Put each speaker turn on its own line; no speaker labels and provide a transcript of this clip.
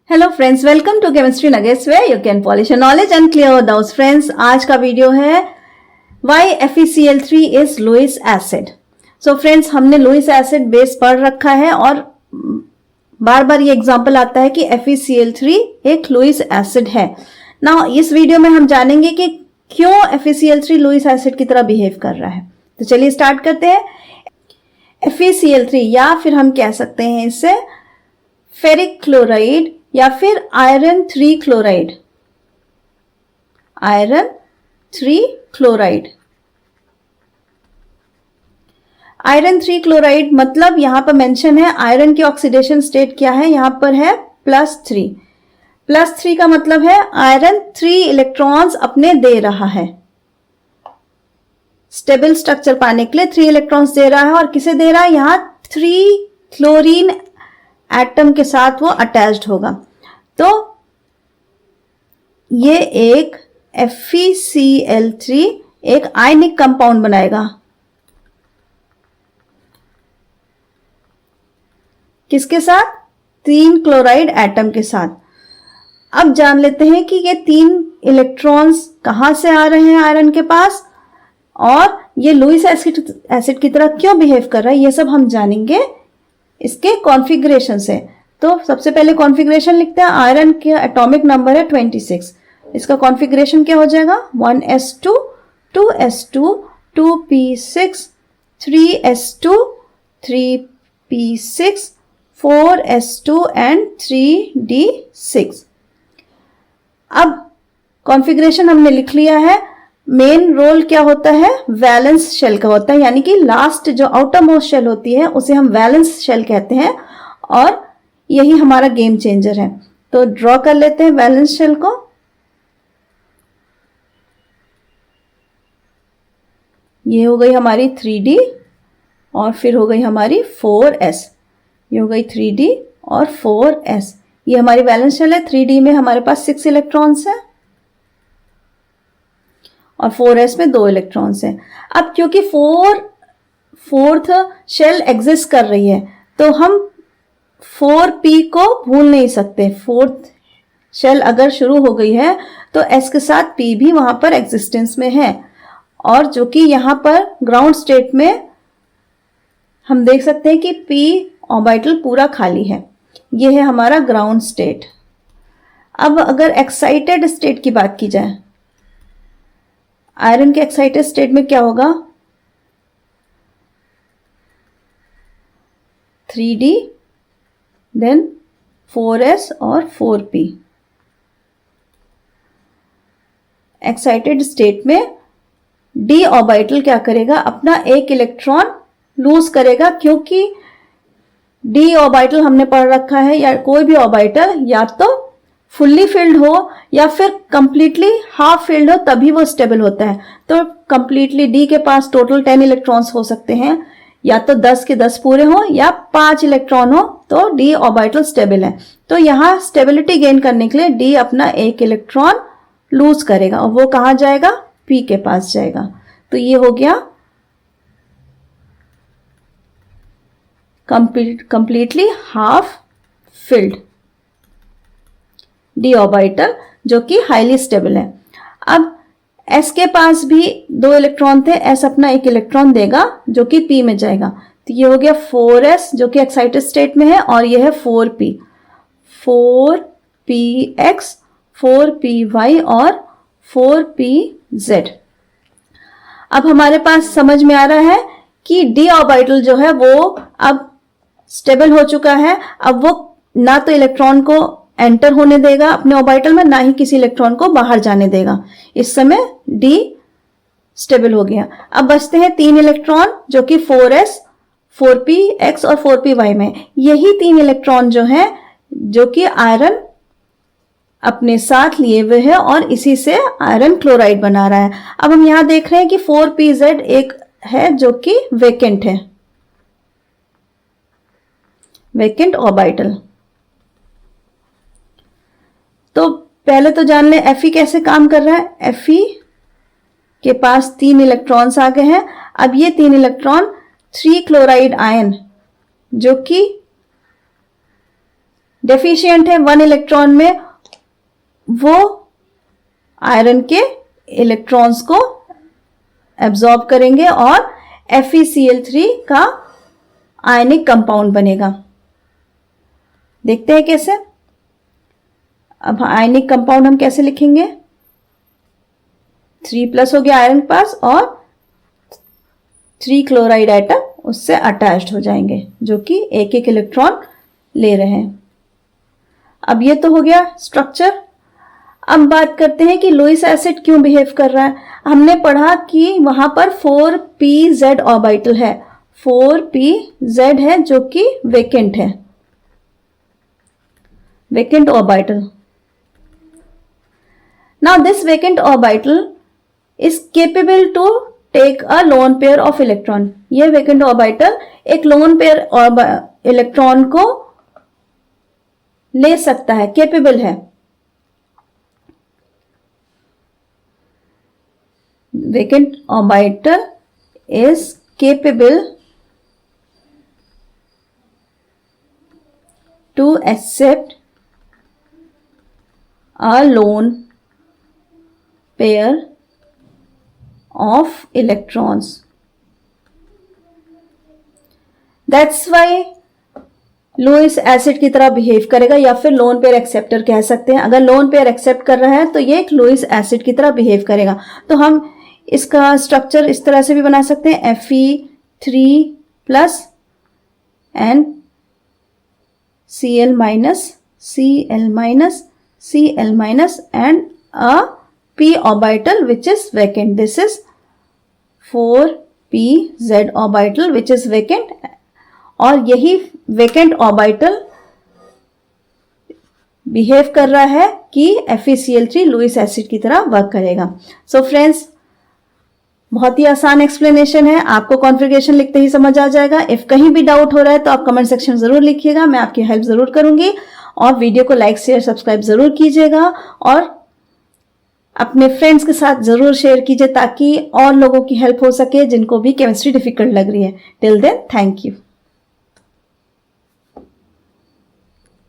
Hello friends, welcome to chemistry nuggets where you can polish your knowledge and clear your doubts. Friends, आज का video है why FeCl3 is Lewis acid. So friends, हमने Lewis acid base पढ़ रखा है और बार बार ये example आता है कि FeCl3 एक लुईस एसिड है। नाउ इस वीडियो में हम जानेंगे कि क्यों FeCl3 लुईस एसिड की तरह बिहेव कर रहा है। तो चलिए स्टार्ट करते हैं। FeCl3 या फिर हम कह सकते हैं इससे फेरिक क्लोराइड या फिर iron 3 chloride. Iron 3 chloride, iron 3 chloride मतलब यहां पर मेंशन है आयरन की ऑक्सीडेशन स्टेट क्या है, यहां पर है +3। +3 का मतलब है आयरन 3 इलेक्ट्रॉन्स अपने दे रहा है। स्टेबल स्ट्रक्चर पाने के लिए 3 इलेक्ट्रॉन्स दे रहा है और किसे दे रहा है, यहां 3 क्लोरीन एटम के साथ वो अटैच्ड होगा। तो ये एक FeCl3 एक आयनिक कंपाउंड बनाएगा। किसके साथ? 3 क्लोराइड एटम के साथ। अब जान लेते हैं कि ये 3 इलेक्ट्रॉन्स कहां से आ रहे हैं आयरन के पास और ये लुईस एसिड की तरह क्यों बिहेव कर रहा है, ये सब हम जानेंगे इसके कॉन्फ़िगरेशन से। तो सबसे पहले कॉन्फ़िगरेशन लिखते हैं। आयरन का एटॉमिक नंबर है 26। इसका कॉन्फ़िगरेशन क्या हो जाएगा? 1s2 2s2 2p6 3s2 3p6 4s2 and 3d6। अब कॉन्फ़िगरेशन हमने लिख लिया है। मेन रोल क्या होता है? वैलेंस शेल का होता है, यानी कि लास्ट जो आउटर मोस्ट शेल होती है उसे हम वैलेंस शेल कहते हैं और यही हमारा गेम चेंजर है। तो ड्रॉ कर लेते हैं वैलेंस शेल को। ये हो गई हमारी 3d और फिर हो गई हमारी 4s। ये हो गई 3d और 4s। ये हमारी वैलेंस शेल है। 3d में हमारे पास 6 इलेक्ट्रॉन्स हैं और 4s में 2 इलेक्ट्रॉन्स हैं। अब क्योंकि फोर्थ शेल एग्जिस्ट कर रही है तो हम 4p को भूल नहीं सकते। फोर्थ शेल अगर शुरू हो गई है तो s के साथ p भी वहां पर एग्जिस्टेंस में है और जो कि यहां पर ग्राउंड स्टेट में हम देख सकते हैं कि p ऑर्बिटल पूरा खाली है। यह है हमारा ग्राउंड स्टेट। अब अगर एक्साइटेड स्टेट की बात की जाए, आयरन के एक्साइटेड स्टेट में क्या होगा? 3d देन 4s और 4p। एक्साइटेड स्टेट में d ऑर्बिटल क्या करेगा? अपना एक इलेक्ट्रॉन लूज करेगा, क्योंकि d ऑर्बिटल हमने पढ़ रखा है या कोई भी ऑर्बिटल या तो फुल्ली फिल्ड हो या फिर कंप्लीटली हाफ फिल्ड हो तभी वो स्टेबल होता है। तो कंप्लीटली d के पास टोटल 10 इलेक्ट्रॉन्स हो सकते हैं, या तो 10 के 10 पूरे हो या 5 इलेक्ट्रॉन हो तो d ऑर्बिटल स्टेबल है। तो यहां स्टेबिलिटी गेन करने के लिए d अपना एक इलेक्ट्रॉन लूज करेगा और वो कहां जाएगा? p के पास जाएगा। तो ये हो गया completely half filled d orbital जो कि हाईली स्टेबल है। अब s के पास भी 2 इलेक्ट्रॉन थे, s अपना एक इलेक्ट्रॉन देगा जो कि p में जाएगा। तो ये हो गया 4s जो कि एक्साइटेड स्टेट में है और ये है 4p 4px 4py और 4pz। अब हमारे पास समझ में आ रहा है कि d ऑर्बिटल जो है वो अब स्टेबल हो चुका है। अब वो ना तो इलेक्ट्रॉन को एंटर होने देगा अपने ऑर्बिटल में, ना ही किसी इलेक्ट्रॉन को बाहर जाने देगा। इस समय d स्टेबल हो गया। अब बचते हैं 3 इलेक्ट्रॉन जो कि 4s 4px और 4py में। यही 3 इलेक्ट्रॉन जो हैं जो कि आयरन अपने साथ लिए हुए है और इसी से आयरन क्लोराइड बना रहा है। अब हम यहां देख रहे हैं कि 4pz एक है जो कि वेकेंट है, वेकेंट ऑर्बिटल। तो पहले तो जान ले Fe कैसे काम कर रहा है। Fe के पास 3 इलेक्ट्रॉन्स आ गए हैं। अब ये 3 इलेक्ट्रॉन 3 क्लोराइड आयन जो कि डेफिशिएंट है 1 इलेक्ट्रॉन में, वो आयरन के इलेक्ट्रॉन्स को एब्जॉर्ब करेंगे और FeCl3 का आयनिक कंपाउंड बनेगा। देखते हैं कैसे। अब आयनिक कंपाउंड हम कैसे लिखेंगे, 3+ हो गया आयरन के पास और 3 क्लोराइड एटम उससे अटैच्ड हो जाएंगे, जो कि एक एक इलेक्ट्रॉन ले रहे हैं। अब ये तो हो गया स्ट्रक्चर। अब बात करते हैं कि लुईस एसिड क्यों बिहेव कर रहा है। हमने पढ़ा कि वहां पर 4pz ऑर्बिटल है, 4pz है जो कि वेकेंट है, vacant orbital. Now this vacant orbital is capable to take a lone pair of electron. ये vacant orbital एक lone pair इलेक्ट्रॉन को ले सकता है, capable है। Vacant orbital is capable to accept a lone pair of electrons. That's why Lewis acid की तरह behave करेगा, या फिर लोन पेयर एक्सेप्टर कह सकते हैं। अगर लोन पेयर एक्सेप्ट कर रहा है तो ये एक लुईस एसिड की तरह बिहेव करेगा। तो हम इसका स्ट्रक्चर इस तरह से भी बना सकते हैं, Fe3+ and Cl-, Cl-, Cl- and a p orbital which is vacant. This is 4pz orbital which is vacant, और यही vacant orbital बिहेव कर रहा है कि FeCl3 लुईस एसिड की तरह वर्क करेगा। सो फ्रेंड्स, बहुत ही आसान एक्सप्लेनेशन है, आपको कॉन्फ़िगरेशन लिखते ही समझ आ जाएगा। इफ कहीं भी डाउट हो रहा है तो आप कमेंट सेक्शन जरूर लिखिएगा, मैं आपकी हेल्प जरूर करूंगी। और वीडियो को लाइक शेयर सब्सक्राइब जरूर कीजिएगा और अपने फ्रेंड्स के साथ जरूर शेयर कीजिए ताकि और लोगों की हेल्प हो सके जिनको भी केमिस्ट्री डिफिकल्ट लग रही है। Till then, thank you.